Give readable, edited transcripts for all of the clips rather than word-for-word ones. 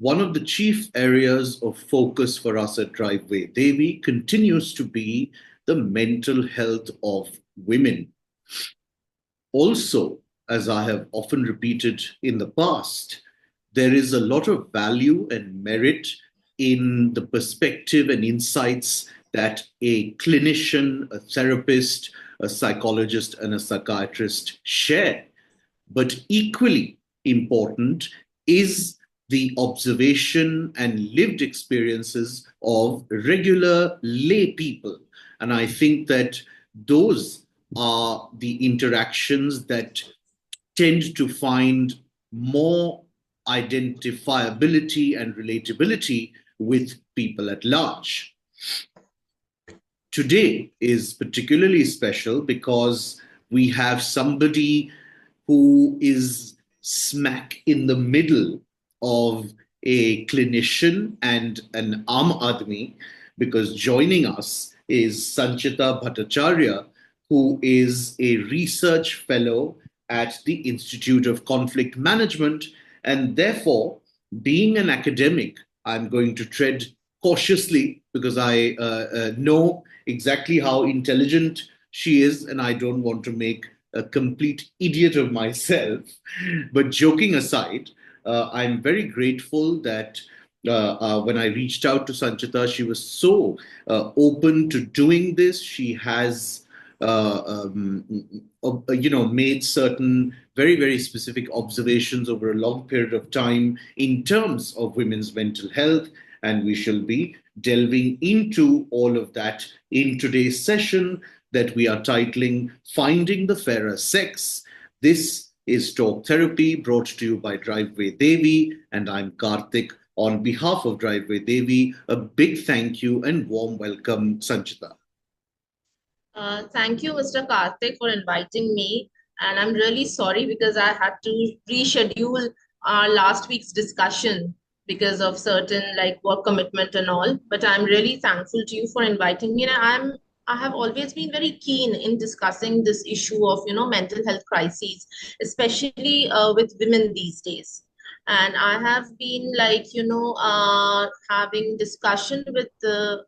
one of the chief areas of focus for us at Driveway Devi continues to be the mental health of women. Also, as I have often repeated in the past, there is a lot of value and merit in the perspective and insights that a clinician, a therapist, a psychologist, and a psychiatrist share. But equally important is the observation and lived experiences of regular lay people. And I think that those are the interactions that tend to find more identifiability and relatability with people at large. Today is particularly special because we have somebody who is smack in the middle of a clinician and an Aam Aadmi, because joining us is Sanchita Bhattacharya, who is a research fellow at the Institute of Conflict Management. And therefore, being an academic, I'm going to tread cautiously because I know exactly how intelligent she is, and I don't want to make a complete idiot of myself. But joking aside, I'm very grateful that when I reached out to Sanchita, she was so open to doing this. She has, made certain very, very specific observations over a long period of time in terms of women's mental health. And we shall be delving into all of that in today's session that we are titling Finding the Fairer Sex. This is Talk Therapy brought to you by Driveway Devi, and I'm Karthik. On behalf of Driveway Devi, a big thank you and warm welcome, Sanchita. Thank you, Mr. Karthik, for inviting me. And I'm really sorry because I had to reschedule our last week's discussion because of certain like work commitment and all. But I'm really thankful to you for inviting me. And I have always been very keen in discussing this issue of, mental health crises, especially with women these days. And I have been like, having discussion with the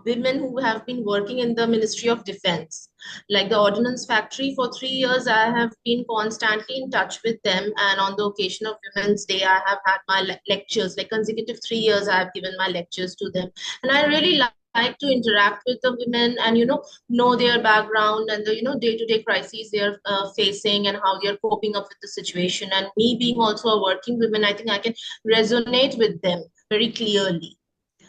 women who have been working in the Ministry of Defense, like the Ordnance Factory. For 3 years, I have been constantly in touch with them. And on the occasion of Women's Day, I have had my lectures, like consecutive 3 years, I have given my lectures to them. And I really like to interact with the women and know their background and the day-to-day crises they're facing and how they're coping up with the situation. And me being also a working woman, I think I can resonate with them very clearly.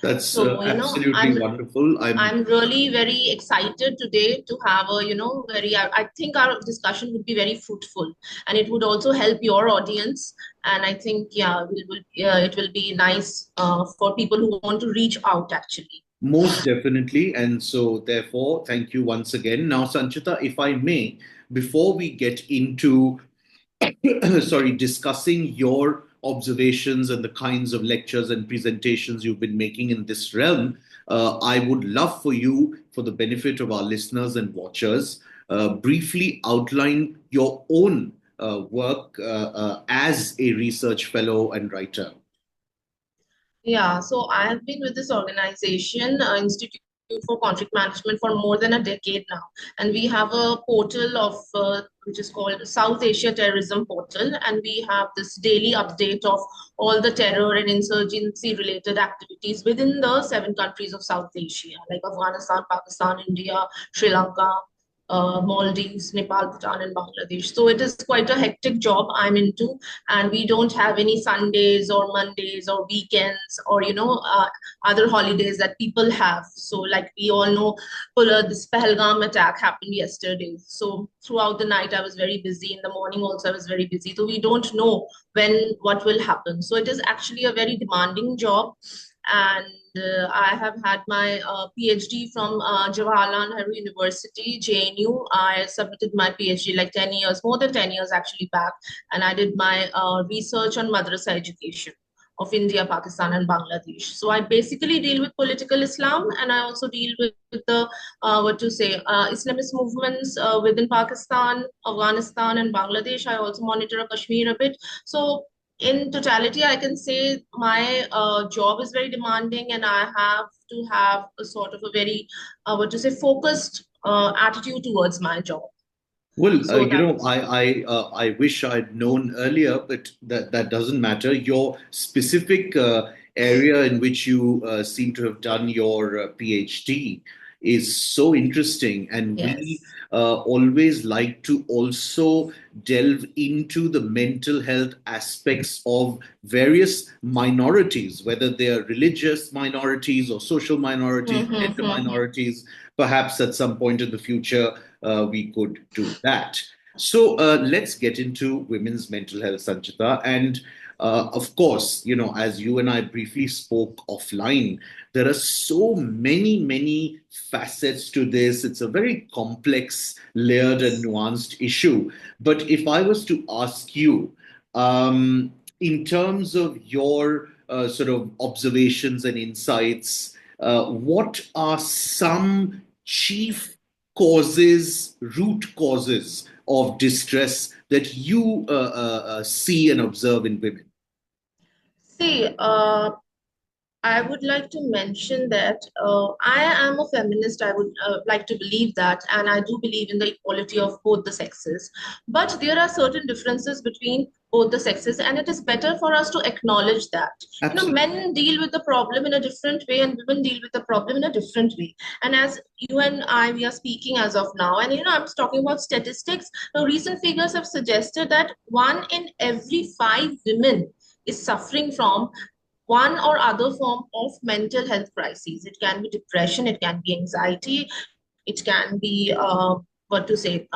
That's So, absolutely wonderful. I'm really very excited today to have a, very, I think our discussion would be very fruitful and it would also help your audience. And I think, yeah, it will be nice for people who want to reach out actually. Most definitely. And so, therefore, thank you once again. Now, Sanchita, if I may, before we get into sorry, discussing your observations and the kinds of lectures and presentations you've been making in this realm, I would love for you, for the benefit of our listeners and watchers, briefly outline your own work as a research fellow and writer. Yeah, so I have been with this organization, Institute for Conflict Management, for more than a decade now. And we have a portal of which is called South Asia Terrorism Portal. And we have this daily update of all the terror and insurgency related activities within the 7 countries of South Asia, like Afghanistan, Pakistan, India, Sri Lanka, Maldives, Nepal, Bhutan, and Bangladesh. So it is quite a hectic job I'm into, and we don't have any Sundays or Mondays or weekends or other holidays that people have. So like we all know, this Pahalgam attack happened yesterday. So throughout the night I was very busy. In the morning also I was very busy. So we don't know what will happen. So it is actually a very demanding job. And I have had my PhD from Jawaharlal Nehru University, JNU. I submitted my PhD like 10 years, more than 10 years actually back, and I did my research on madrasa education of India, Pakistan, and Bangladesh. So I basically deal with political Islam, and I also deal with the Islamist movements within Pakistan, Afghanistan, and Bangladesh. I also monitor Kashmir a bit. So in totality, I can say my job is very demanding, and I have to have a sort of a very, what to say, focused attitude towards my job. Well, So that, I wish I'd known earlier, but that doesn't matter. Your specific area in which you seem to have done your PhD is so interesting, and we yes. always like to also delve into the mental health aspects of various minorities, whether they are religious minorities or social minorities, gender Mm-hmm. minorities. Perhaps at some point in the future we could do that. So let's get into women's mental health, Sanchita. And of course, as you and I briefly spoke offline, there are so many facets to this. It's a very complex, layered, and Yes. nuanced issue. But if I was to ask you, in terms of your sort of observations and insights, what are some chief root causes of distress that you see and observe in women? See, I would like to mention that I am a feminist. I would like to believe that, and I do believe in the equality of both the sexes. But there are certain differences between both the sexes, and it is better for us to acknowledge that. Absolutely. Men deal with the problem in a different way, and women deal with the problem in a different way. And as you and I, we are speaking as of now, and I'm talking about statistics. Now, recent figures have suggested that 1 in every 5 women is suffering from one or other form of mental health crises. It can be depression, it can be anxiety, it can be what to say,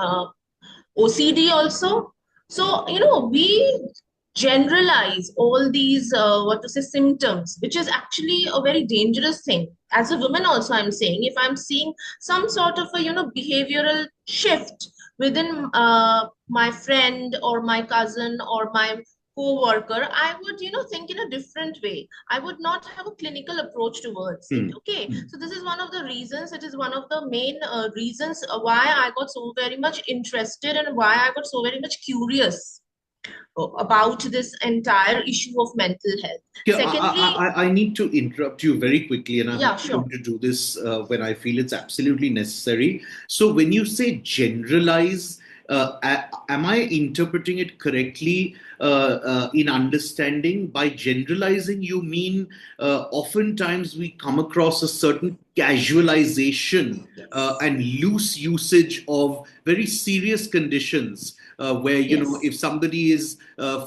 OCD also. So we generalize all these what to say symptoms, which is actually a very dangerous thing. As a woman, also, I'm saying if I'm seeing some sort of a behavioral shift within my friend or my cousin or my co-worker, I would think in a different way. I would not have a clinical approach towards it. Hmm. Okay, Hmm. so this is one of the reasons. It is one of the main reasons why I got so very much interested and why I got so very much curious about this entire issue of mental health. Yeah, Secondly, I need to interrupt you very quickly, and I'm yeah, only sure. going to do this when I feel it's absolutely necessary. So, when you say generalize, am I interpreting it correctly in understanding by generalizing, you mean oftentimes we come across a certain casualization Yes. and loose usage of very serious conditions where Yes. if somebody is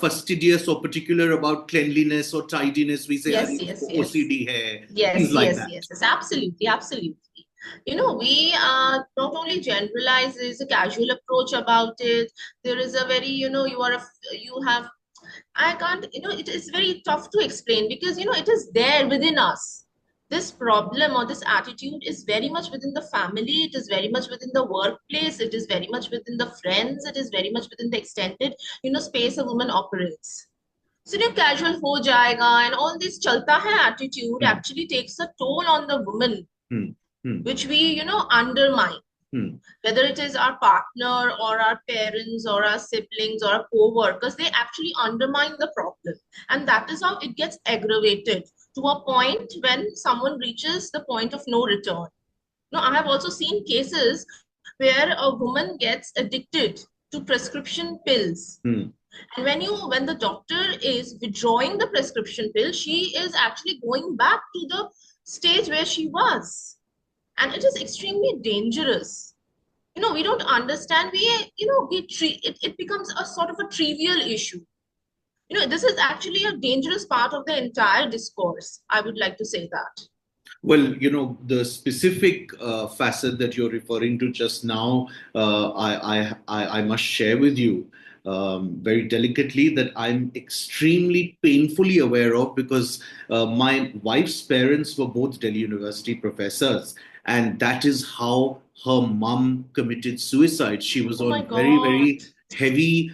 fastidious or particular about cleanliness or tidiness, we say, "Ah, Yes, yes, isko yes. OCD hai," things Yes, like yes, that. yes, yes, absolutely, absolutely. We not only generalize, there is a casual approach about it. There is a very, you have, I can't, it is very tough to explain because, it is there within us. This problem or this attitude is very much within the family, it is very much within the workplace, it is very much within the friends, it is very much within the extended, space a woman operates. So casual ho jayega and all this chalta hai attitude Hmm, actually takes a toll on the woman, hmm, hmm, which we, undermine, hmm. whether it is our partner or our parents or our siblings or our co-workers. They actually undermine the problem, and that is how it gets aggravated to a point when someone reaches the point of no return. I have also seen cases where a woman gets addicted to prescription pills, Hmm. and when the doctor is withdrawing the prescription pill, she is actually going back to the stage where she was, and it is extremely dangerous. We don't understand. We treat it, it becomes a sort of a trivial issue. This is actually a dangerous part of the entire discourse. I would like to say that. Well, the specific facet that you're referring to just now, I must share with you very delicately that I'm extremely painfully aware of because my wife's parents were both Delhi University professors, and that is how her mum committed suicide. She was Oh my on very, God. very heavy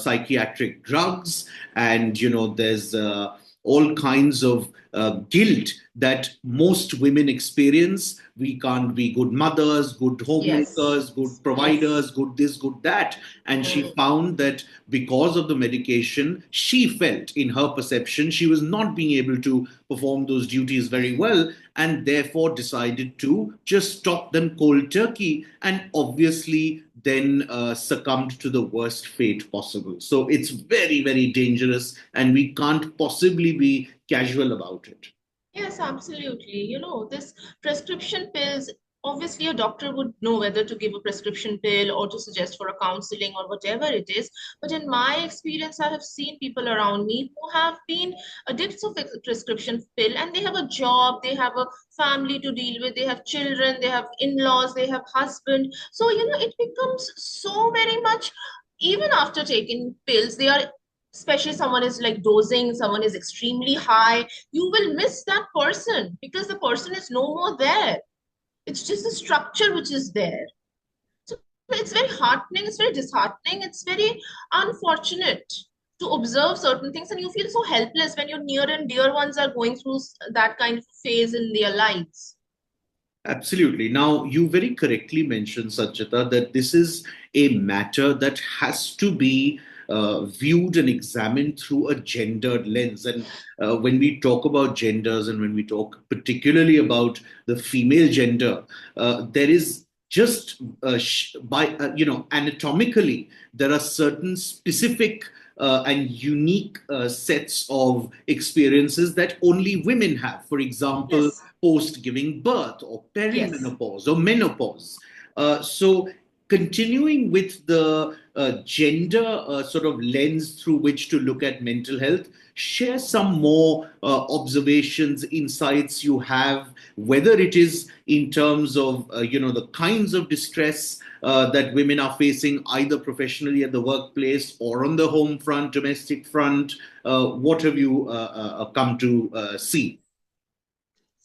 psychiatric drugs, and there's all kinds of guilt that most women experience we can't be good mothers, good Yes. homemakers, good Yes. providers, good this, good that. And she Mm. found that because of the medication, she felt in her perception she was not being able to perform those duties very well, and therefore decided to just stop them cold turkey, and obviously then succumbed to the worst fate possible. So it's very, very dangerous, and we can't possibly be casual about it. Yes, absolutely. This prescription pills, obviously a doctor would know whether to give a prescription pill or to suggest for a counseling or whatever it is. But in my experience, I have seen people around me who have been addicts of a prescription pill, and they have a job, they have a family to deal with, they have children, they have in-laws, they have husband. So, it becomes so very much, even after taking pills, they are, especially someone is like dosing, someone is extremely high, you will miss that person because the person is no more there. It's just the structure which is there. So it's very heartening, it's very disheartening, it's very unfortunate to observe certain things, and you feel so helpless when your near and dear ones are going through that kind of phase in their lives. Absolutely. Now, you very correctly mentioned, Sanchita, that this is a matter that has to be viewed and examined through a gendered lens. And when we talk about genders, and when we talk particularly about the female gender, there is just by anatomically, there are certain specific and unique sets of experiences that only women have. For example, Yes. post giving birth, or Yes. perimenopause, or menopause. So, continuing with the gender sort of lens through which to look at mental health, share some more observations, insights you have, whether it is in terms of the kinds of distress that women are facing, either professionally at the workplace or on the home front, domestic front. What have you come to see?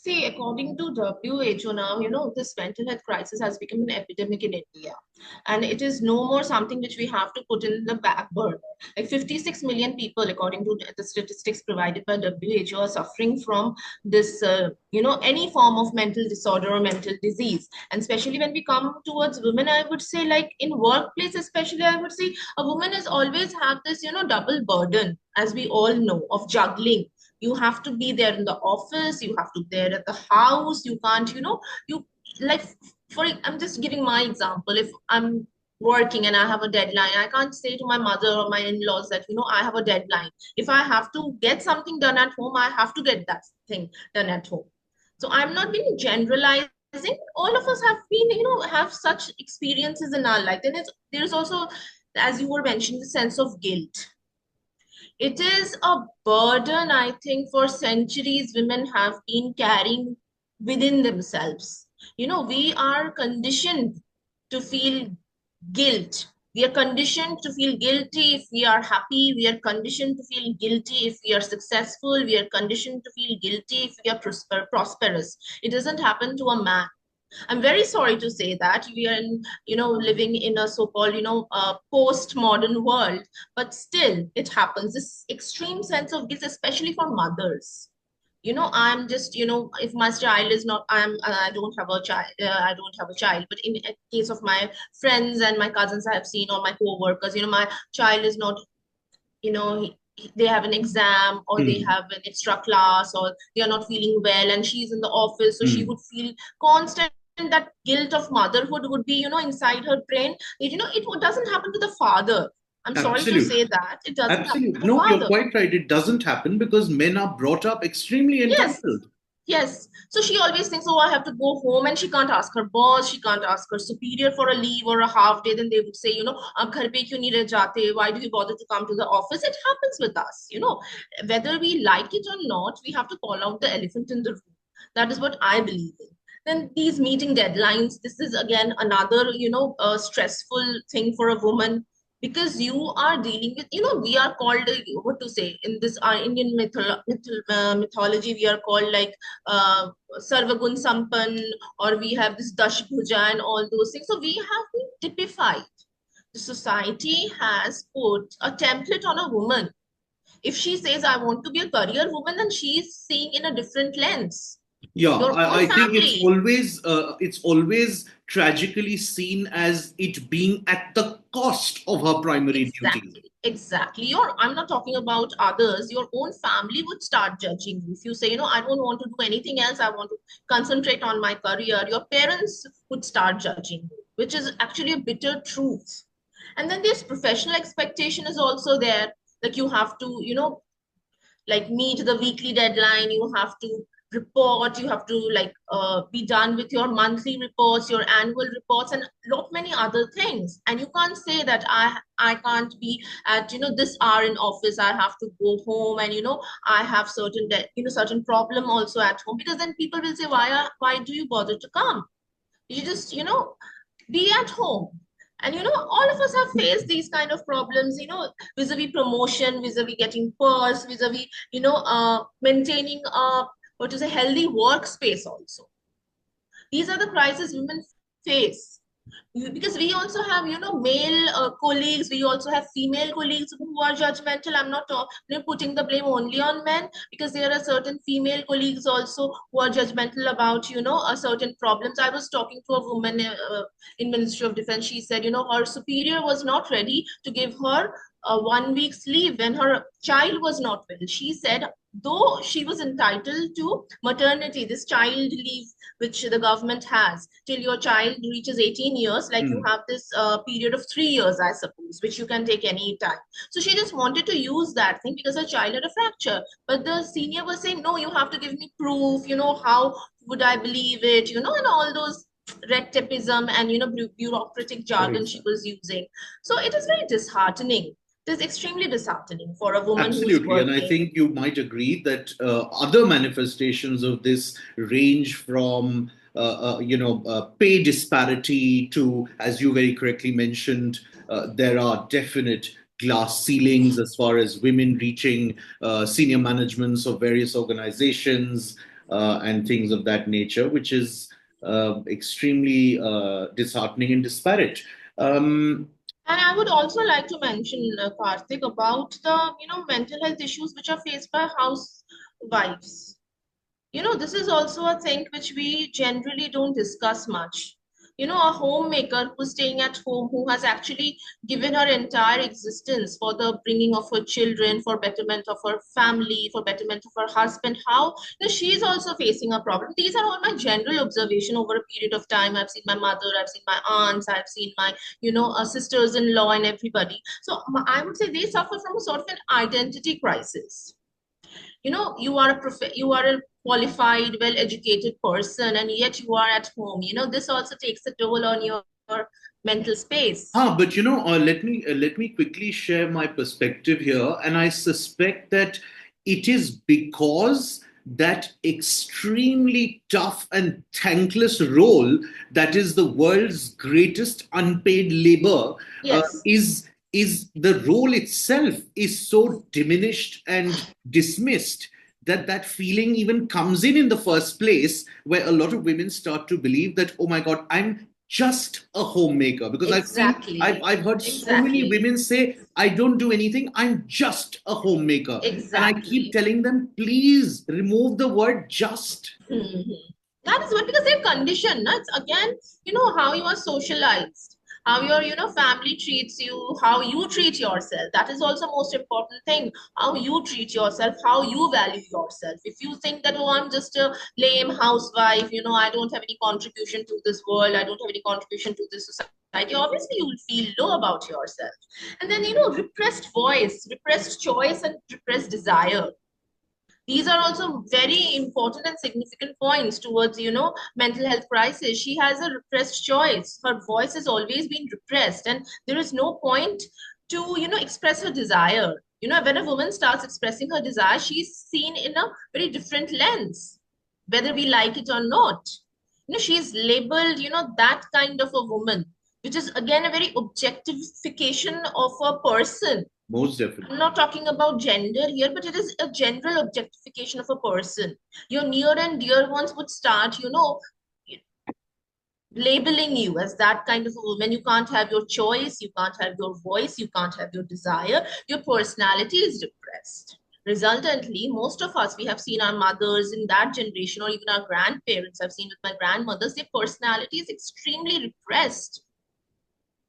See, according to WHO now, this mental health crisis has become an epidemic in India. And it is no more something which we have to put in the back burner. Like 56 million people, according to the statistics provided by WHO, are suffering from this, any form of mental disorder or mental disease. And especially when we come towards women, I would say, like in workplace, especially, I would say a woman has always had this, double burden, as we all know, of juggling. You have to be there in the office, you have to be there at the house, you can't, you like, for I'm just giving my example. If I'm working and I have a deadline, I can't say to my mother or my in-laws that, I have a deadline. If I have to get something done at home, I have to get that thing done at home. So I'm not being generalizing. All of us have been, have such experiences in our life. Then there's also, as you were mentioning, the sense of guilt. It is a burden, I think, for centuries women have been carrying within themselves. We are conditioned to feel guilt. We are conditioned to feel guilty if we are happy. We are conditioned to feel guilty if we are successful. We are conditioned to feel guilty if we are prosperous. It doesn't happen to a man. I'm very sorry to say that we are living in a so-called, post-modern world, but still it happens. This extreme sense of guilt, especially for mothers. I'm just, if my child is not, I don't have a child, I don't have a child, but in case of my friends and my cousins I have seen, or my co-workers, my child is not, they have an exam, or they Hmm. have an extra class, or they are not feeling well, and she's in the office, so she Hmm. would feel constant, that guilt of motherhood would be, inside her brain. It doesn't happen to the father. I'm sorry to Absolutely. say that it doesn't happen to Absolutely. the No, you're father. quite right. It doesn't happen because men are brought up extremely Yes. entitled. Yes. So she always thinks, oh, I have to go home, and she can't ask her boss, she can't ask her superior for a leave or a half day. Then they would say, "Ab ghar pe kyun nahi reh jate? Why do you bother to come to the office?" It happens with us. Whether we like it or not, we have to call out the elephant in the room. That is what I believe in. Then these meeting deadlines, this is again another, stressful thing for a woman, because you are dealing with, we are called, what to say, in this our Indian mythology, we are called like sarvagun sampan, or we have this dash bhuja and all those things. So we have been typified. The society has put a template on a woman. If she says I want to be a career woman, then she is seeing in a different lens. Yeah, Your own I think family. it's always tragically seen as it being at the cost of her primary duty. Exactly, exactly. I'm not talking about others. Your own family would start judging you. If you say, I don't want to do anything else, I want to concentrate on my career, your parents would start judging you, which is actually a bitter truth. And then this professional expectation is also there. Like you have to, like meet the weekly deadline, you have to report, you have to like be done with your monthly reports, your annual reports, and lot many other things. And you can't say that I can't be at this hour in office, I have to go home, and I have certain problem also at home, because then people will say, why do you bother to come? You just be at home. And all of us have faced these kind of problems, vis-a-vis promotion, vis-a-vis getting purse, vis-a-vis maintaining what is a healthy workspace also. These are the crises women face. Because we also have male colleagues, we also have female colleagues who are judgmental. I'm not putting the blame only on men, because there are certain female colleagues also who are judgmental about a certain problems. I was talking to a woman in Ministry of Defense. She said her superior was not ready to give her 1 week's leave when her child was not well. She said though she was entitled to maternity, this child leave which the government has till your child reaches 18 years, like you Hmm. have this period of 3 years, I suppose, which you can take any time. So she just wanted to use that thing because her child had a fracture. But the senior was saying, no, you have to give me proof, how would I believe it, and all those red tapeism and bureaucratic jargon she was using. So it is very disheartening. It is extremely disheartening for a woman who is Absolutely. And I working. think you might agree that other manifestations of this range from, pay disparity to, as you very correctly mentioned, there are definite glass ceilings as far as women reaching senior managements of various organizations and things of that nature, which is extremely disheartening and disparate. Um, And I would also like to mention, Karthik, about the mental health issues which are faced by housewives. This is also a thing which we generally don't discuss much. A homemaker who's staying at home, who has actually given her entire existence for the bringing of her children, for betterment of her family, for betterment of her husband, how she is also facing a problem. These are all my general observation over a period of time. I've seen my mother, I've seen my aunts, I've seen my, sisters-in-law and everybody. So I would say they suffer from a sort of an identity crisis. You are you are a qualified, well educated person, and yet you are at home. This also takes a toll on your mental space. But let me quickly share my perspective here, and I suspect that it is because that extremely tough and thankless role that is the world's greatest unpaid labor Yes, is the role itself is so diminished and dismissed that that feeling even comes in the first place, where a lot of women start to believe that, oh my god, I'm just a homemaker. Because exactly, I've heard so many exactly, women say, I don't do anything, I'm just a homemaker. And I keep exactly. telling them, please remove the word just. Mhm. That is what, because they're conditioned. No? It's again, how you are socialized, how your, family treats you, how you treat yourself. That is also most important thing. How you treat yourself, how you value yourself. If you think that, oh, I'm just a lame housewife, I don't have any contribution to this world, I don't have any contribution to this society, obviously you will feel low about yourself. And then, repressed voice, repressed choice, and repressed desire. These are also very important and significant points towards mental health crisis. She has a repressed choice, her voice has always been repressed, and there is no point to express her desire. When a woman starts expressing her desire, she's seen in a very different lens, whether we like it or not. She's labeled that kind of a woman, which is again a very objectification of a person. Most definitely. I'm not talking about gender here, but it is a general objectification of a person. Your near and dear ones would start, labeling you as that kind of a woman. You can't have your choice, you can't have your voice, you can't have your desire. Your personality is repressed. Resultantly, most of us, we have seen our mothers in that generation, or even our grandparents. I've seen with my grandmothers, their personality is extremely repressed.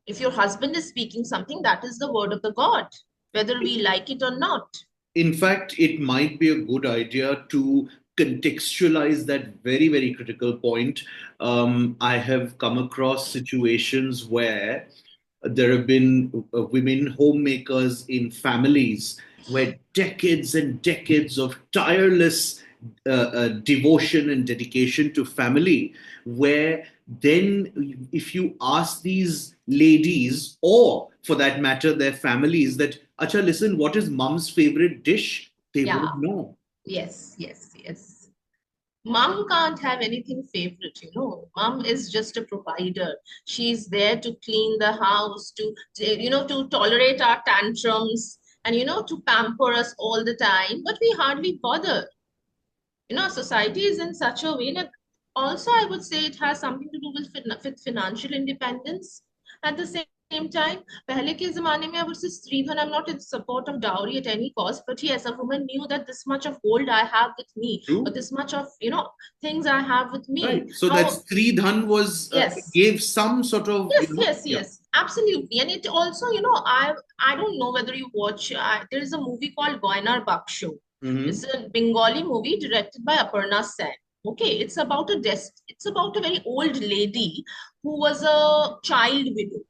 If your husband is speaking something, that is the word of the God, whether we like it or not. In fact, it might be a good idea to contextualize that very, very critical point. I have come across situations where there have been women homemakers in families where decades and decades of tireless devotion and dedication to family, where then if you ask these ladies, or for that matter their families, that acha, listen, what is mom's favorite dish, they Yeah, won't know. yes, yes, yes. Mom can't have anything favorite, you know. Mom is just a provider. She's there to clean the house, to tolerate our tantrums and, to pamper us all the time. But we hardly bother. Society is in such a way that also I would say it has something to do with financial independence. At the same time, पहले के ज़माने में I would say Sridhan, I'm not in support of dowry at any cost, but yes, a woman knew that this much of gold I have with me, or True. this much of, things I have with me. Right. So that How, Sri Dhan was yes, gave some sort of, yes, yes, yeah. yes, absolutely. And it also, I don't know whether you watch, there is a movie called Goinar Baksho. It's Hmm. a Bengali movie directed by Aparna Sen. Okay, it's about a very old lady who was a child widow,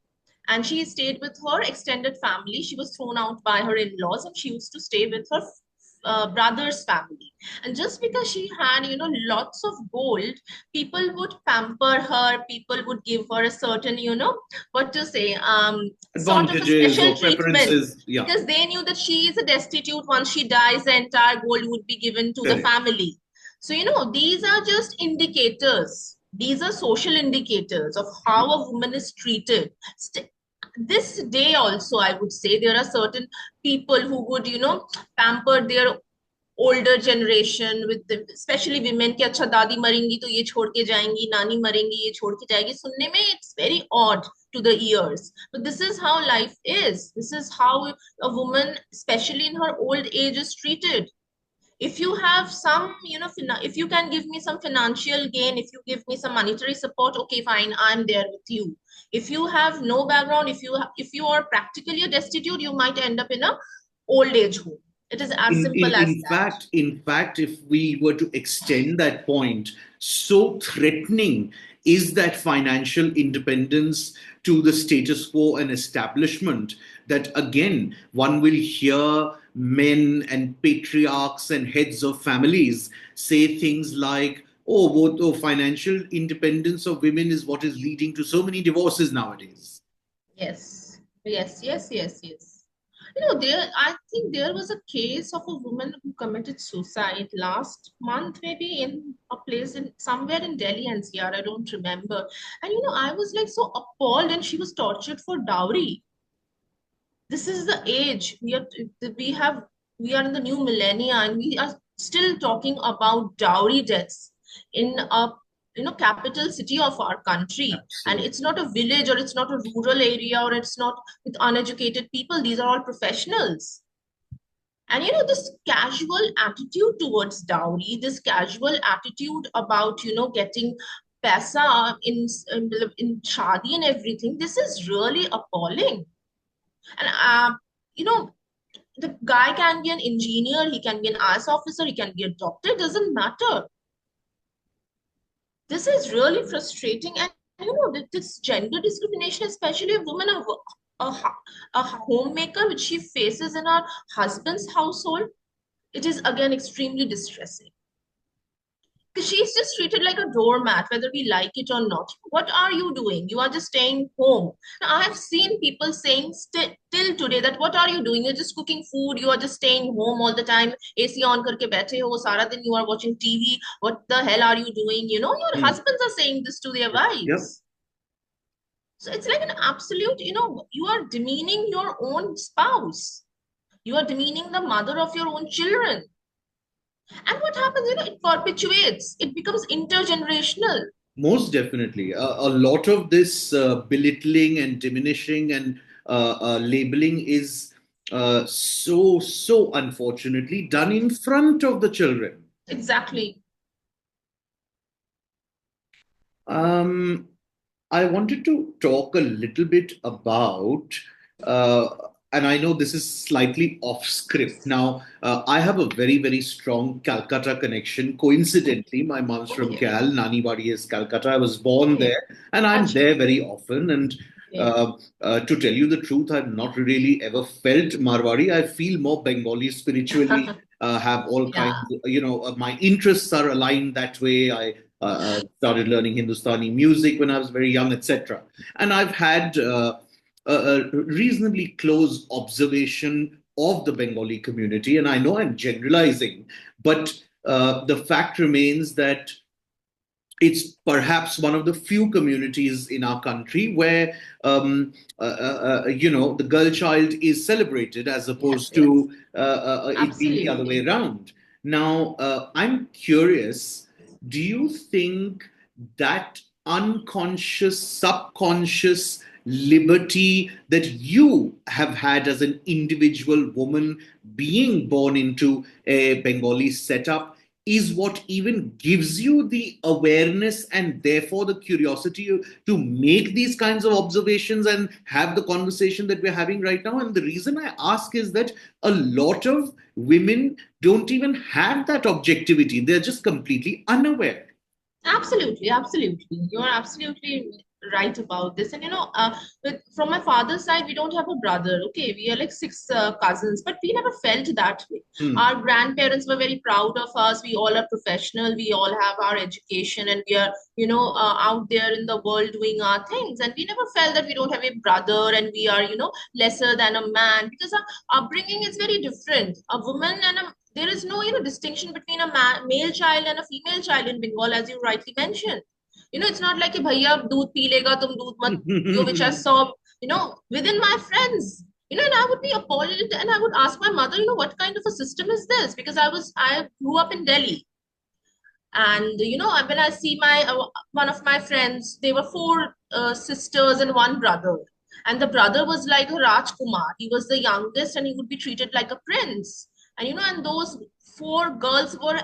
and she stayed with her extended family. She was thrown out by her in-laws, and she used to stay with her brother's family. And just because she had, lots of gold, people would pamper her. People would give her a certain, what to say, sort of a Advantages special or treatment, preferences. Yeah. because they knew that she is a destitute. Once she dies, the entire gold would be given to the Correct. family. So, these are just indicators. These are social indicators of how a woman is treated. This day also, I would say there are certain people who would, pamper their older generation with the, especially women कि अच्छा दादी मरेंगी तो ये छोड़ के जाएंगी, नानी मरेंगी ये छोड़ के जाएगी. सुनने में it's very odd to the ears, but this is how life is. This is how a woman, especially in her old age, is treated. If you have some, if you can give me some financial gain, if you give me some monetary support, okay, fine, I'm there with you. If you have no background, if you are practically a destitute, you might end up in a old age home. It is as simple as that. In fact, if we were to extend that point, so threatening is that financial independence to the status quo and establishment that again one will hear men and patriarchs and heads of families say things like, "Oh, financial independence of women is what is leading to so many divorces nowadays." Yes, yes, yes, yes, yes. I think there was a case of a woman who committed suicide last month, maybe in a place in somewhere in Delhi NCR, I don't remember. And I was like so appalled, and she was tortured for dowry. This is the age we are in the new millennia, and we are still talking about dowry deaths in a capital city of our country, and Absolutely. it's not a village, or it's not a rural area, or it's not with uneducated people. These are all professionals. And this casual attitude towards dowry, this casual attitude about getting paisa in shadi and everything, this is really appalling. And you know the guy can be an engineer, he can be an IS officer, he can be a doctor, it doesn't matter. This is really frustrating. And this gender discrimination, especially a woman, a homemaker, which she faces in her husband's household, it is again extremely distressing. Because she's just treated like a doormat, whether we like it or not. What are you doing? You are just staying home. Now, I have seen people saying till today that what are you doing? You're just cooking food. You are just staying home all the time. AC on karke baithe ho. Sara din you are watching TV. What the hell are you doing? Your Hmm. husbands are saying this to their Yep. wives. So it's like an absolute, you are demeaning your own spouse. You are demeaning the mother of your own children. And what happens, it perpetuates, it becomes intergenerational. Most definitely. A lot of this belittling and diminishing and labeling is so unfortunately done in front of the children. Exactly. Um, I wanted to talk a little bit about, uh, and I know this is slightly off script. Now, I have a very, very strong Calcutta connection. Coincidentally, my mom's from Okay. Cal, Nani Badi is Calcutta. I was born Okay. there, and I'm Acha. there very often. And Okay. uh, to tell you the truth, I've not really ever felt Marwari. I feel more Bengali spiritually. Have all Yeah. kinds, my interests are aligned that way. I started learning Hindustani music when I was very young, etc. And I've had a reasonably close observation of the Bengali community. And I know I'm generalizing, but the fact remains that it's perhaps one of the few communities in our country where the girl child is celebrated as Yes, opposed yes. to it being the other way Absolutely. around. Now, I'm curious, do you think that unconscious, subconscious liberty that you have had as an individual woman being born into a Bengali setup is what even gives you the awareness and therefore the curiosity to make these kinds of observations and have the conversation that we're having right now. And the reason I ask is that a lot of women don't even have that objectivity, they're just completely unaware. Absolutely, absolutely. You're absolutely right about this. And from my father's side, we don't have a brother. Okay, we are like six cousins, but we never felt that way. Hmm. Our grandparents were very proud of us. We all are professional. We all have our education, and we are, out there in the world doing our things. And we never felt that we don't have a brother and we are, lesser than a man, because our upbringing is very different. A woman and a there is no distinction between a male child and a female child in Bengal, as you rightly mentioned. It's not like a bhaiya doodh pee lega, tum doodh mat piyo, which I saw, within my friends. And I would be appalled, and I would ask my mother, what kind of a system is this? Because I grew up in Delhi, and when I see my one of my friends, they were four sisters and one brother, and the brother was like a Rajkumar. He was the youngest, and he would be treated like a prince. And and those four girls were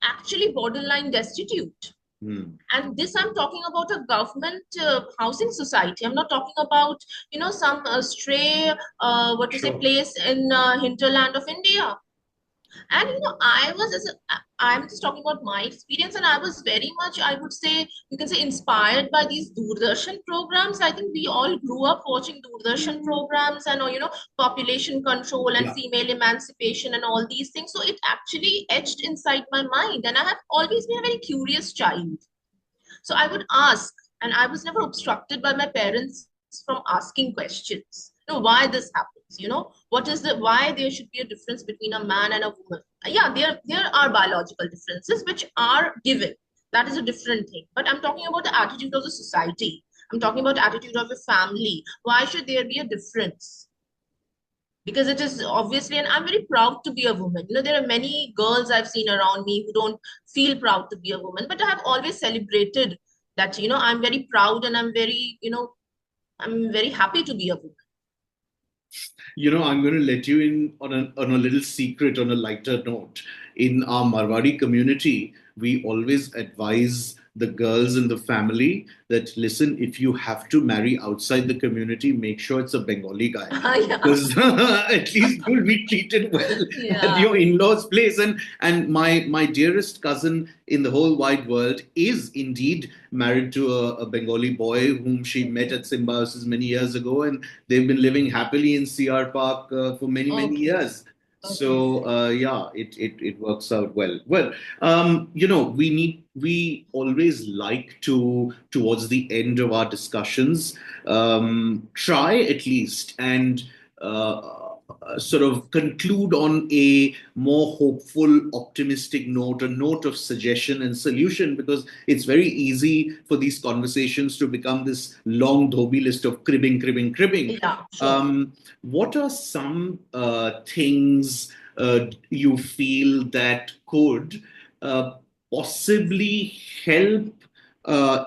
actually borderline destitute. Hmm. And this, I'm talking about a government housing society. I'm not talking about some stray what to say Sure. place in hinterland of India. And I'm just talking about my experience, and I was very much, I would say, you can say, inspired by these Doordarshan programs. I think we all grew up watching Doordarshan programs and population control and Yeah. female emancipation and all these things. So it actually etched inside my mind, and I have always been a very curious child. So I would ask, and I was never obstructed by my parents from asking questions. Why this happens? What is the why there should be a difference between a man and a woman? Yeah, there are biological differences which are given. That is a different thing. But I'm talking about the attitude of the society. I'm talking about attitude of the family. Why should there be a difference? Because it is obviously, and I'm very proud to be a woman. There are many girls I've seen around me who don't feel proud to be a woman, but I have always celebrated that. I'm very proud, and I'm very happy to be a woman. I'm going to let you in on a little secret on a lighter note. In our Marwari community, we always advise the girls in the family that listen, if you have to marry outside the community, make sure it's a Bengali guy. Yeah. Because at least you'll be treated well at Yeah. your in-laws' place. And my dearest cousin in the whole wide world is indeed married to a Bengali boy whom she met Okay. at Symbiosis many years ago, and they've been living happily in CR Park for many, many Okay. years. Okay. So yeah, it works out well. Well, we always like to towards the end of our discussions try at least and sort of conclude on a more hopeful, optimistic note, a note of suggestion and solution, because it's very easy for these conversations to become this long dhobi list of cribbing, cribbing, cribbing. Yeah, sure. What are some things you feel that could uh, possibly help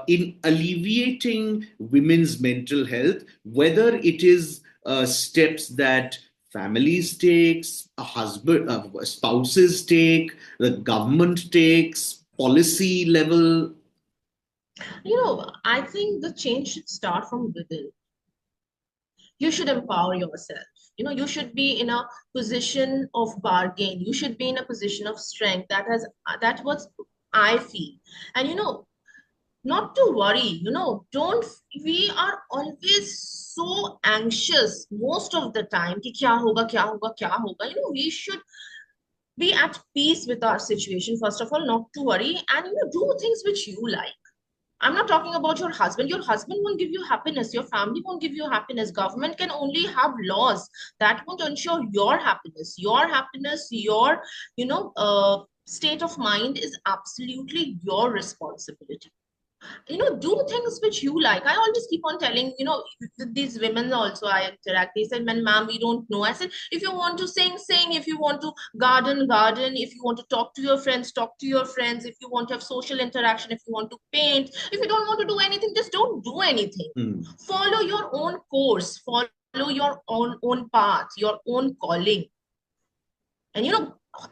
in alleviating women's mental health, whether it is steps that families takes, a husband, spouses take, the government takes, policy level? I think the change should start from within. You should empower yourself. You should be in a position of bargain. You should be in a position of strength. That's what I feel. And not to worry. Don't We are always so anxious most of the time कि क्या होगा क्या होगा क्या होगा. We should be at peace with our situation first of all, not to worry, and do things which you like. I'm not talking about your husband. Your husband won't give you happiness. Your family won't give you happiness. Government can only have laws that won't ensure your happiness. Your happiness, your, state of mind is absolutely your responsibility. Do things which you like. I always keep on telling, these women also I interact, they said, man, ma'am, we don't know. I said, if you want to sing, sing. If you want to garden. If you want to talk to your friends, talk to your friends. If you want to have social interaction, if you want to paint, if you don't want to do anything, just don't do anything. Follow your own course, follow your own path, your own calling. And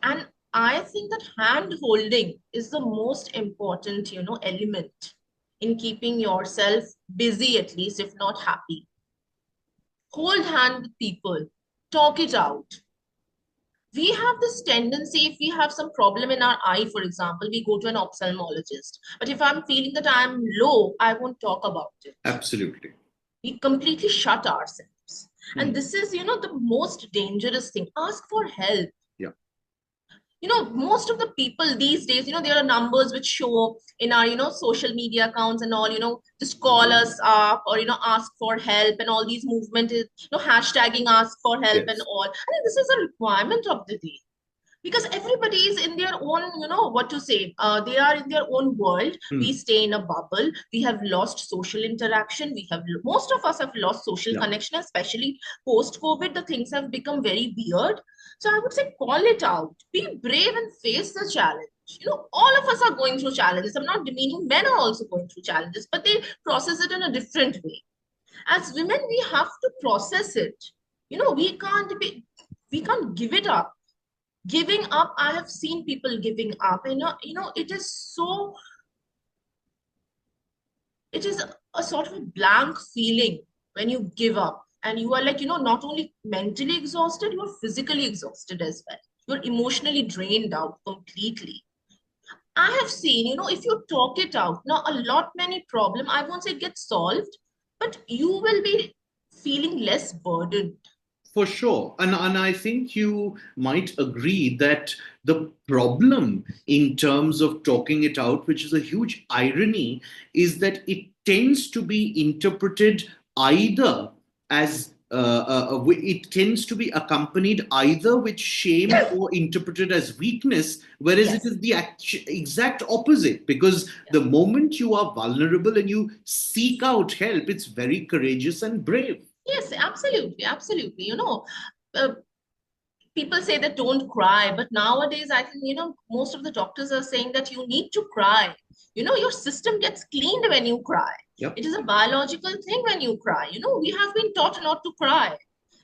and I think that hand holding is the most important, element in keeping yourself busy, at least, if not happy. Hold hand with people, talk it out. We have this tendency, if we have some problem in our eye, for example, we go to an ophthalmologist. But if I'm feeling that I'm low, I won't talk about it. Absolutely. We completely shut ourselves. And this is, the most dangerous thing. Ask for help. Most of the people these days, there are numbers which show in our, social media accounts and all, just call us up or, ask for help, and all these movement is, hashtagging ask for help. Yes. And all. I think this is a requirement of the day, because everybody is in their own, what to say, they are in their own world. We stay in a bubble. We have lost social interaction. Most of us have lost social connection, especially post COVID. The things have become very weird. So I would say, call it out, be brave and face the challenge. All of us are going through challenges. I'm not demeaning, men are also going through challenges, but they process it in a different way. As women, we have to process it. We can't give it up. Giving up, I have seen people giving up. It is a sort of a blank feeling when you give up, and you are like, not only mentally exhausted, you are physically exhausted as well. You're emotionally drained out completely. I have seen, if you talk it out, now many problem, I won't say get solved, but you will be feeling less burdened. For sure. And I think you might agree that the problem in terms of talking it out, which is a huge irony, is that it tends to be interpreted either as it tends to be accompanied either with shame or interpreted as weakness, whereas it is the exact opposite. Because the moment you are vulnerable and you seek out help, it's very courageous and brave. Yes, absolutely, absolutely. People say that don't cry, but nowadays I think, most of the doctors are saying that you need to cry. Your system gets cleaned when you cry. It is a biological thing when you cry. We have been taught not to cry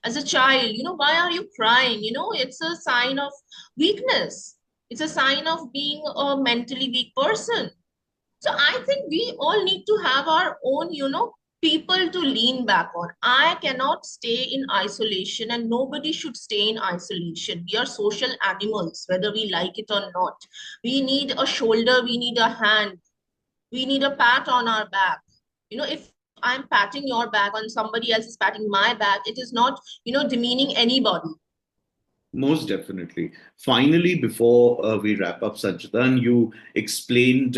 as a child. Why are you crying? It's a sign of weakness. It's a sign of being a mentally weak person. So I think we all need to have our own, people to lean back on. I cannot stay in isolation, and nobody should stay in isolation. We are social animals, whether we like it or not. We need a shoulder, we need a hand, we need a pat on our back. If I'm patting your back and somebody else is patting my back, it is not, demeaning anybody. Most definitely. Finally, before we wrap up, Sanchita, you explained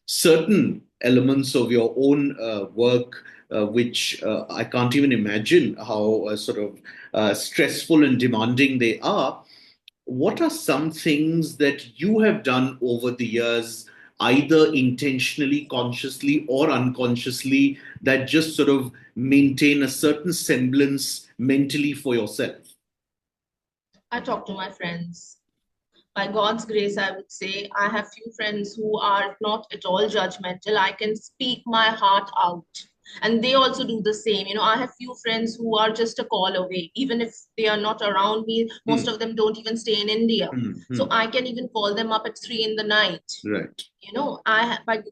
certain elements of your own work, which I can't even imagine how sort of stressful and demanding they are. What are some things that you have done over the years, either intentionally, consciously, or unconsciously, that just sort of maintain a certain semblance mentally for yourself? I talk to my friends. By God's grace, I would say I have few friends who are not at all judgmental. I can speak my heart out. And they also do the same. I have few friends who are just a call away. Even if they are not around me, most Hmm. of them don't even stay in India. Hmm. So Hmm. I can even call them up at 3 in the night. Right.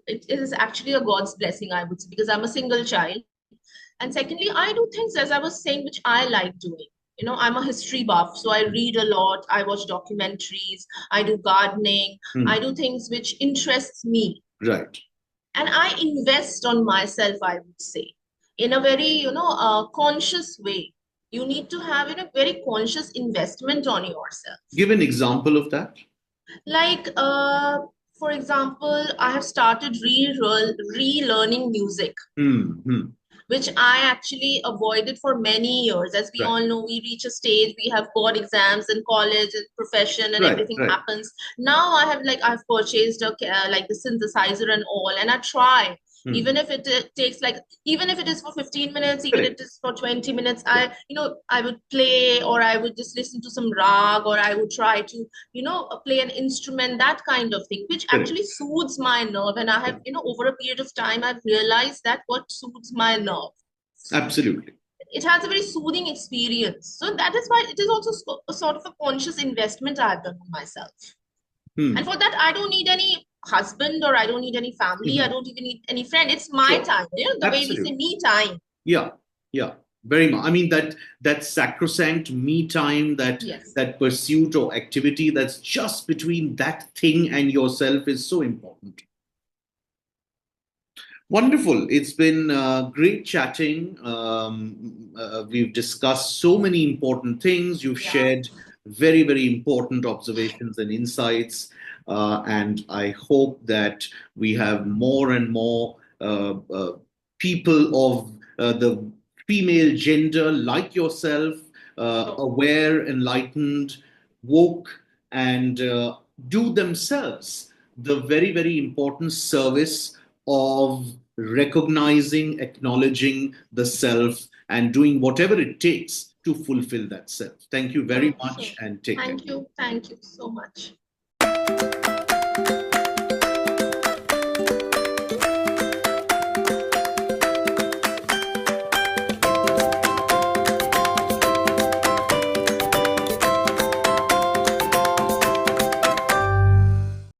It is actually a God's blessing, I would say, because I'm a single child. And secondly, I do things, as I was saying, which I like doing. I'm a history buff, so I read a lot. I watch documentaries. I do gardening. I Hmm. do things which interests me, Right. and I invest on myself, I would say, in a very conscious way. You need to have very conscious investment on yourself. Give an example of that. Like, for example, I have started relearning music, Hmm. Hmm. which I actually avoided for many years. As we Right. all know, we reach a stage, we have board exams in college and profession, and Right. everything Right. happens. Now I've purchased like the synthesizer and all, and I try. Hmm. Even if it takes like, even if it is for 15 minutes, even if Correct. it is for 20 minutes, Yeah. I would play, or I would just listen to some rag, or I would try to, play an instrument, that kind of thing, which Correct. actually soothes my nerve. And I have, over a period of time, I've realized that what soothes my nerve, Absolutely. it has a very soothing experience. So that is why it is also a sort of a conscious investment I've done on myself. And Hmm. for that, I don't need any husband, or I don't need any family. I Mhm. don't even need any friend. It's my Sure. time. The way we say Absolutely. me time. Yeah. Yeah. Very much. I mean that sacrosanct me time, that Yes. that pursuit or activity that's just between that thing and yourself is so important. Wonderful. It's been great chatting. We've discussed so many important things. You've Yeah. shared very, very important observations and insights. And I hope that we have more and more people of the female gender like yourself, Sure. aware, enlightened, woke, and do themselves the very, very important service of recognizing, acknowledging the self, and doing whatever it takes to fulfill that self. Thank you very Sure. Sure. much and take care. Thank you. Thank you so much.